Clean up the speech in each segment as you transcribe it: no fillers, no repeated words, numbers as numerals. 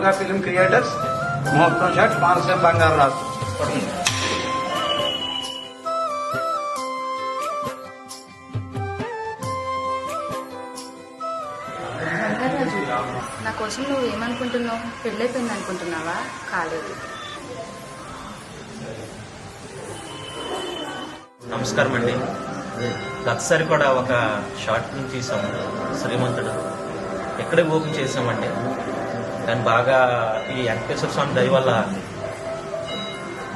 Shanmukha film creators ముహూర్తం shot Konaseema Bangararaju. Bangararaju, నా కోసం నువ్వు ఏమనుకుంటున్నావు? పెళ్ళైపోయింది అనుకుంటున్నావా? కాలేదు. నమస్కారం అండి. గతసారి కూడా ఒక షార్ట్ ఫిల్మ్ తీసాము, శ్రీమంతుడు. ఎక్కడే ఓపెన్ చేసామండి. దాన్ని బాగా ఈ వెంకటేశ్వర స్వామి దయ వల్ల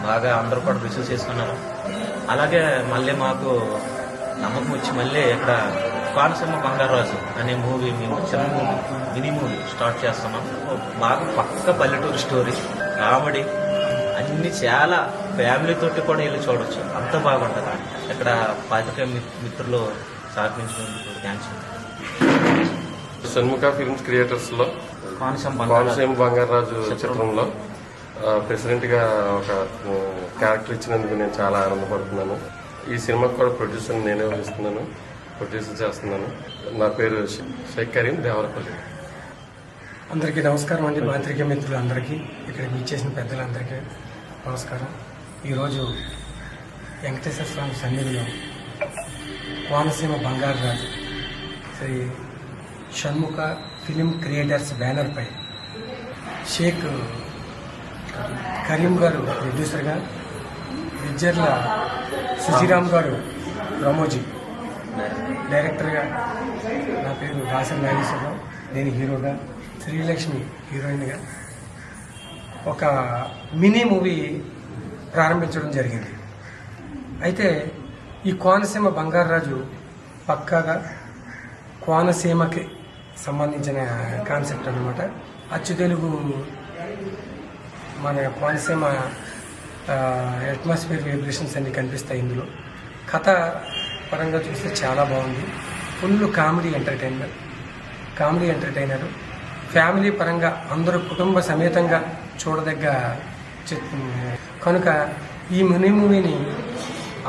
బాగా అందరూ కూడా రిసీవ్ చేసుకున్నారు. అలాగే మళ్ళీ మాకు నమ్మకం వచ్చి మళ్ళీ ఇక్కడ కోనసీమ బంగారరాజు అనే మూవీ మేము చిన్న మినీ మూవీ స్టార్ట్ చేస్తున్నాం. బాగా పక్క పల్లెటూరు స్టోరీ, కామెడీ అన్ని చాలా ఫ్యామిలీతోటి కూడా వెళ్ళి చూడవచ్చు. అంత బాగుంటుంది. ఇక్కడ పాతిక మిత్రులు సహకరించినందుకు థ్యాంక్స్. షణ్ముఖ ఫిల్మ్స్ క్రియేటర్స్ లో కోనసీమ బంగారరాజు చిత్రంలో ప్రెసిడెంట్ గా ఒక క్యారెక్టర్ ఇచ్చినందుకు నేను చాలా ఆనందపడుతున్నాను. ఈ సినిమాకి కూడా ప్రొడ్యూసర్ నేనే వహిస్తున్నాను, ప్రొడ్యూసర్ చేస్తున్నాను. నా పేరు షేక్ కరీం దేవరపల్లి. అందరికీ నమస్కారం అండి. పాత్రికేయ మిత్రులందరికీ, ఇక్కడికి ఇచ్చేసిన పెద్దలందరికీ నమస్కారం. ఈరోజు వెంకటేశ్వర స్వామి సన్నిధిలో కోనసీమ బంగారరాజు శ్రీ షణ్ముఖ ఫిలిం క్రియేటర్స్ బ్యానర్పై షేక్ కరీం గారు ప్రొడ్యూసర్గా, విద్యర్ల సుజీరామ్ గారు రమోజీ డైరెక్టర్గా, నా పేరు దాసరి నాగేశ్వరరావు, నేను హీరోగా, శ్రీలక్ష్మి హీరోయిన్గా ఒక మినీ మూవీ ప్రారంభించడం జరిగింది. అయితే ఈ కోనసీమ బంగారరాజు పక్కాగా కోనసీమకి సంబంధించిన కాన్సెప్ట్ అన్నమాట. అచ్చు తెలుగు మన కోనసీమ అట్మాస్ఫియర్ వైబ్రేషన్స్ అన్ని కనిపిస్తాయి ఇందులో. కథ పరంగా చూస్తే చాలా బాగుంది. ఫుల్ కామెడీ ఎంటర్టైనర్, ఫ్యామిలీ పరంగా అందరూ కుటుంబ సమేతంగా చూడదగ్గ కనుక ఈ మినీ మూవీని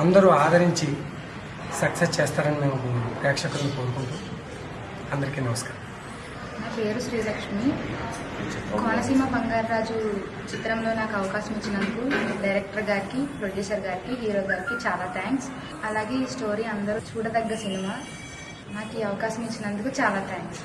అందరూ ఆదరించి సక్సెస్ చేస్తారని మేము ప్రేక్షకులను కోరుకుంటాం. అందరికీ నమస్కారం. నా పేరు శ్రీలక్ష్మి. కోనసీమ బంగారరాజు చిత్రంలో నాకు అవకాశం ఇచ్చినందుకు డైరెక్టర్ గారికి, ప్రొడ్యూసర్ గారికి, హీరో గారికి చాలా థ్యాంక్స్. అలాగే ఈ స్టోరీ అందరూ చూడదగ్గ సినిమా. నాకు ఈ అవకాశం ఇచ్చినందుకు చాలా థ్యాంక్స్.